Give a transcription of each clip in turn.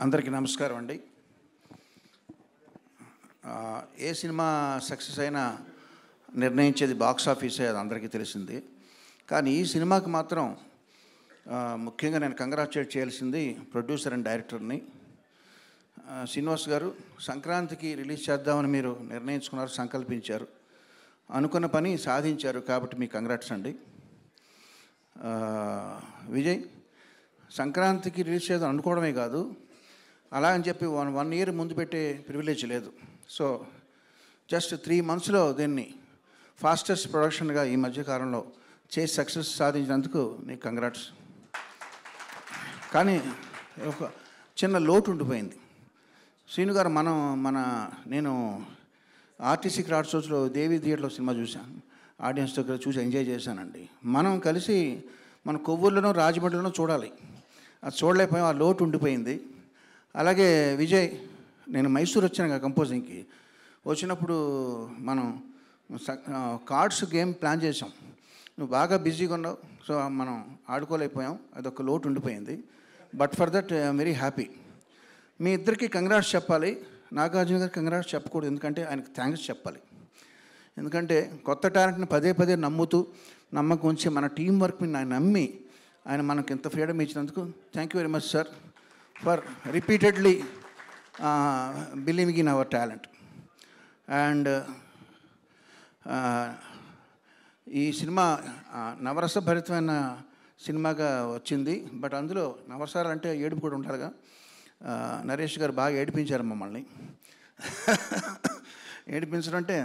అందరికీ నమస్కారం అండి. ఏ సినిమా సక్సెస్ అయినా నిర్ణయించేది బాక్స్ ఆఫీసే, అది అందరికీ తెలిసింది. కానీ ఈ సినిమాకి మాత్రం ముఖ్యంగా నేను కంగ్రాచులేట్ చేయాల్సింది ప్రొడ్యూసర్ అండ్ డైరెక్టర్ని. శ్రీనివాస్ గారు, సంక్రాంతికి రిలీజ్ చేద్దామని మీరు నిర్ణయించుకున్నారు, సంకల్పించారు, అనుకున్న పని సాధించారు, కాబట్టి మీకు కంగ్రాట్స్ అండి. విజయ్, సంక్రాంతికి రిలీజ్ చేద్దాం అనుకోవడమే కాదు, అలా అని చెప్పి వన్ ఇయర్ ముందు పెట్టే ప్రివిలేజ్ లేదు. సో జస్ట్ 3 monthsలో దీన్ని ఫాస్టెస్ట్ ప్రొడక్షన్గా ఈ మధ్యకాలంలో చేసి సక్సెస్ సాధించినందుకు నీకు కంగ్రాట్స్. కానీ ఒక చిన్న లోటు ఉండిపోయింది. శ్రీను గారు, నేను ఆర్టీసీ క్రాఫ్ట్ షోస్లో దేవి థియేటర్లో సినిమా చూశాను, ఆడియన్స్ దగ్గర చూసి ఎంజాయ్ చేశానండి. మనం కలిసి మన కొవ్వూరులోనో రాజమండ్రిలోనో చూడాలి, అది చూడలేకపోయాం, ఆ లోటు ఉండిపోయింది. అలాగే విజయ్, నేను మైసూర్ వచ్చాను కంపోజింగ్కి. వచ్చినప్పుడు మనం కార్డ్స్ గేమ్ ప్లాన్ చేసాం, నువ్వు బాగా బిజీగా ఉన్నావు, సో మనం ఆడుకోలేకపోయాం, అదొక లోటు ఉండిపోయింది. But for that I'm very happy. మీ ఇద్దరికి కంగ్రాట్స్ చెప్పాలి, నాగార్జున గారికి కంగ్రాట్స్ చెప్పకూడదు, ఎందుకంటే ఆయనకు థ్యాంక్స్ చెప్పాలి. ఎందుకంటే కొత్త టాలెంట్ని పదే పదే నమ్మకం ఉంచి మన టీం వర్క్ని ఆయన నమ్మి ఆయన మనకు ఇంత ఫ్రీడమ్ ఇచ్చినందుకు thank you very much sir for repeatedly believing in our talent. And ఈ సినిమా నవరసభరితమైన సినిమాగా వచ్చింది. బట్ అందులో నవరసాలు అంటే ఏడుపు కూడా ఉండాలిగా. నరేష్ గారు బాగా ఏడిపించారు మమ్మల్ని. ఏడిపించడం అంటే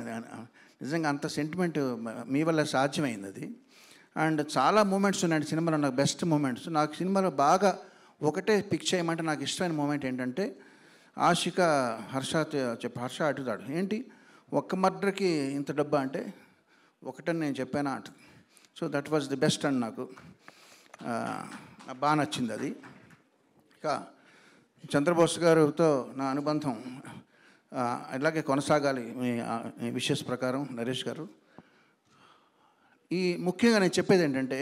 నిజంగా అంత సెంటిమెంట్ మీ వల్ల సాధ్యమైంది అది. అండ్ చాలా మూమెంట్స్ ఉన్నాయండి సినిమాలో, నాకు బెస్ట్ మూమెంట్స్. నాకు సినిమాలో బాగా ఒకటే పిక్ చేయమంటే నాకు ఇష్టమైన మూమెంట్ ఏంటంటే, ఆషిక హర్ష అడుగుతాడు, ఏంటి ఒక్క మర్డర్కి ఇంత డబ్బా అంటే, ఒకటని నేను చెప్పానా అంట. So that was the best and నాకు బాగా నచ్చింది అది. ఇక చంద్రబోస్ గారితో నా అనుబంధం ఇలాగే కొనసాగాలి మీ విషెస్ ప్రకారం నరేష్ గారు. ఈ ముఖ్యంగా నేను చెప్పేది ఏంటంటే,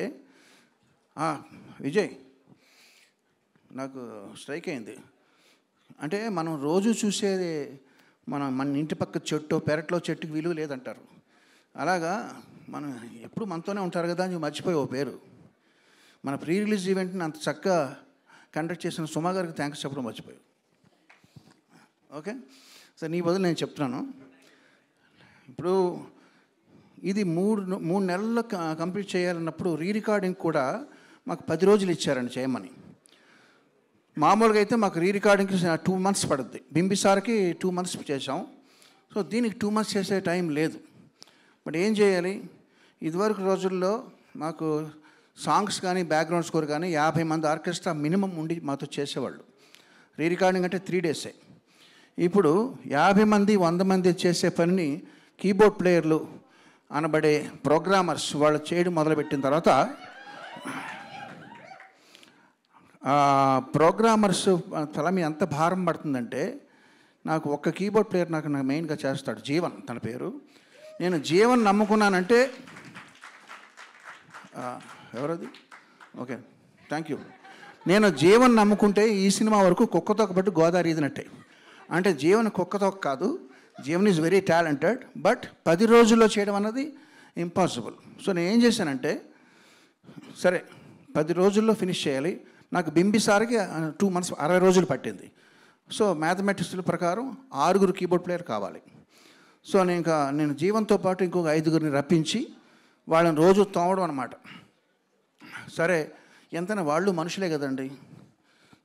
విజయ్ నాకు స్ట్రైక్ అయింది. అంటే మనం రోజు చూసేది మన ఇంటి పక్క చెట్టు పెరట్లో చెట్టుకి విలువ లేదంటారు. అలాగా మనం ఎప్పుడు మనతోనే ఉంటారు కదా అని మర్చిపోయి ఓ పేరు. మన ప్రీ రిలీజ్ ఈవెంట్ని అంత చక్కగా కండక్ట్ చేసిన సుమా గారికి థ్యాంక్స్ చెప్పడం మర్చిపోయావు. ఓకే సార్, నీ బదులు నేను చెప్తున్నాను. ఇప్పుడు ఇది మూడు నెలల్లో కంప్లీట్ చేయాలన్నప్పుడు రికార్డింగ్ కూడా మాకు 10 రోజులు ఇచ్చారండి చేయమని. మామూలుగా అయితే మాకు రికార్డింగ్కి 2 months పడుద్ది. బింబిసార్కి 2 months చేసాం. సో దీనికి 2 months చేసే టైం లేదు. బట్ ఏం చేయాలి, ఇదివరకు రోజుల్లో మాకు సాంగ్స్ కానీ బ్యాక్గ్రౌండ్ స్కోర్ కానీ 50 మంది ఆర్కెస్ట్రా మినిమం ఉండి మాతో చేసేవాళ్ళు. రికార్డింగ్ అంటే 3 days. ఇప్పుడు 50 మంది 100 మంది చేసే పనిని కీబోర్డ్ ప్లేయర్లు అనబడే ప్రోగ్రామర్స్ వాళ్ళు చేయడం మొదలుపెట్టిన తర్వాత, ప్రోగ్రామర్స్ తల మీద ఎంత భారం పడుతుందంటే, నాకు ఒక్క కీబోర్డ్ ప్లేయర్ నాకు మెయిన్గా చేస్తాడు, జీవన్ తన పేరు. నేను జీవన్ నమ్ముకున్నానంటే, ఎవరది? Okay, thank you. నేను జీవన్ నమ్ముకుంటే ఈ సినిమా వరకు కుక్కతోక బట్టి గోదావరి ఈదినట్టే. అంటే జీవన్ కుక్కతోక కాదు, Jeevan is very talented. But 10 రోజుల్లో చేయడం అన్నది ఇంపాసిబుల్. సో నేను ఏం చేశానంటే, సరే 10 రోజుల్లో ఫినిష్ చేయాలి. నాకు బింబిసార్కి 2 months 60 రోజులు పట్టింది. సో మ్యాథమెటిక్స్ ప్రకారం 6 కీబోర్డ్ ప్లేయర్ కావాలి. సో నేను జీవన్తో పాటు ఇంకొక 5 రప్పించి వాళ్ళని రోజు తోమడం అనమాట. సరే, ఎంతైనా వాళ్ళు మనుషులే కదండి.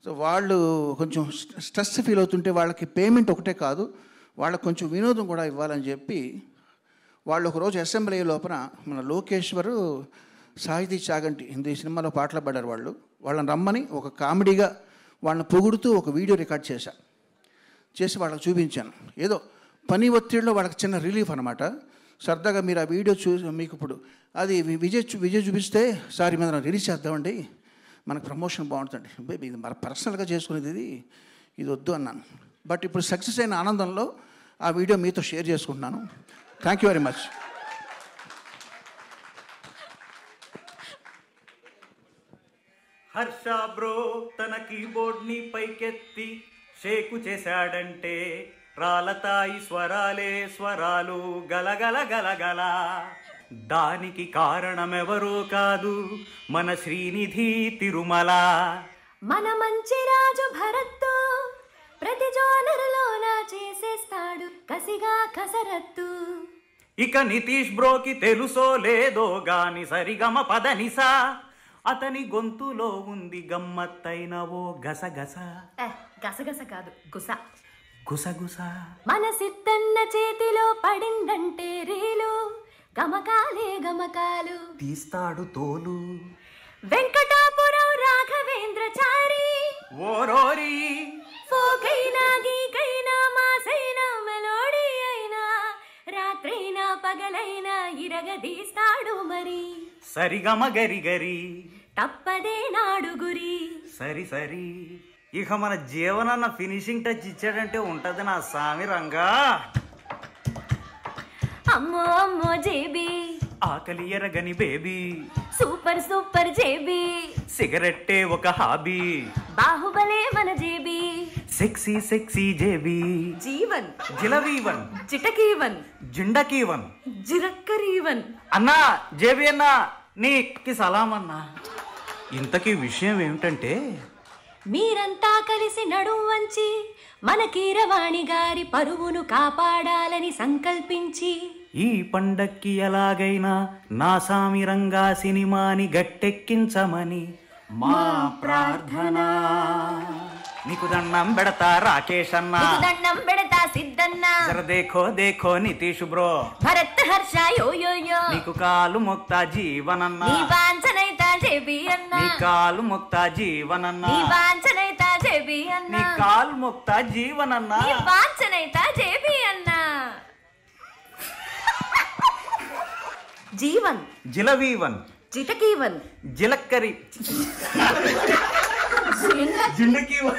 సో వాళ్ళు కొంచెం స్ట్రెస్ ఫీల్ అవుతుంటే వాళ్ళకి పేమెంట్ ఒకటే కాదు, వాళ్ళకి కొంచెం వినోదం కూడా ఇవ్వాలని చెప్పి వాళ్ళు ఒకరోజు అసెంబ్లీ లోపల మన లోకేశ్వరు, సాహితీ చాగంటి హిందీ సినిమాలో పాటలు పాడారు వాళ్ళని రమ్మని ఒక కామెడీగా వాళ్ళని పొగుడుతూ ఒక వీడియో రికార్డ్ చేసి వాళ్ళకి చూపించాను. ఏదో పని ఒత్తిడిలో వాళ్ళకి చిన్న రిలీఫ్ అనమాట. సరదాగా మీరు ఆ వీడియో చూసి మీకు ఇప్పుడు అది విజయ్ చూపిస్తే, సార్ మీద రిలీజ్ చేద్దామండి, మనకు ప్రమోషన్ బాగుంటుంది, ఇది మన పర్సనల్గా చేసుకునేది, ఇది వద్దు అన్నాను. బట్ ఇప్పుడు సక్సెస్ అయిన ఆనందంలో ఆ వీడియో మీతో షేర్ చేసుకుంటున్నాను. Thank you very much. Harsha bro తన కీబోర్డ్ ని పైకెత్తి షేకు చేశాడంటే రాలతాయి స్వరాలే స్వరాలు గలగల గలగల. దానికి కారణమెవరో కాదు మన శ్రీనిధి తిరుమల. మన మంచి రాజు భరత్తు ప్రతి జోనరులోన చేసేస్తాడు కసిగా కసరత్తు. ఇక నితీష్ బ్రోకి తెలుసో లేదో గాని సరిగమ పదనిసా, అతని గొంతులో ఉంది గమ్మత్తైన ఓ గసగస. గసగస కాదు గుస గుసగుస. మన సిద్ధన్న చేతిలో పడిందంటే రీలు గమకాలే గమకాలు తీస్తాడు తోలు. వెంకటాపురం రాఘవేంద్రచారి ఓరోరి ఫోకైనా గీకైనా మాసైనా మెలోడీ అయినా రాత్రైనా పగలైనా ఇరగదీస్తాడు మరి. సరిగమ గరి గరి తప్పదే నాడు గురి. సరి సరి. ఇక మన జీవనన్న ఫినిషింగ్ టచ్ ఇచ్చాడంటే ఉంటది నా సామి రంగా. అమ్మో అమ్మో జేబీ ఆకలి ఎరగని బేబీ, సూపర్ సూపర్ జేబీ, సిగరెట్టే ఒక హాబీ, బాహుబలే మన జేబీ, సెక్సీ సెక్సీ జేబీ, జీవన్ జిలవీవన్ చిటకీవన్ జిండకీవన్ జిరక్కరీవన్. అన్నా జేబీ అన్నా నీకి సలాం అన్నా. ఇంతకీ విషయం ఏమిటంటే మీరంతా కలిసి నడుం వంచి మన కీరవాణి గారి పరువును కాపాడాలని సంకల్పించి ఈ పండక్కి ఎలాగైనా నా సామి రంగా సినిమాని గట్టెక్కించమని మా ప్రార్థన. నీకు దండం పెడతా రాకేష్ అన్న, దండం పెడతా సిద్ధన్న, జర దేఖో దేఖో నితీష్ బ్రో, భరత్ హర్ష యో యో యో, నీకు కాలు మొక్తా జీవనన్న, నీ వాంఛనైతా జేబీ అన్న, నీ కాలు మొక్తా జీవనన్న, నీ వాంఛనైతా జేబీ అన్న, నీ కాలు మొక్తా జీవనన్న, నీ వాంఛనైతా జేబీ అన్న. జీవన్ జిలవీవన్ చిటకీవన్ జిలక్కరి జిండకీవన్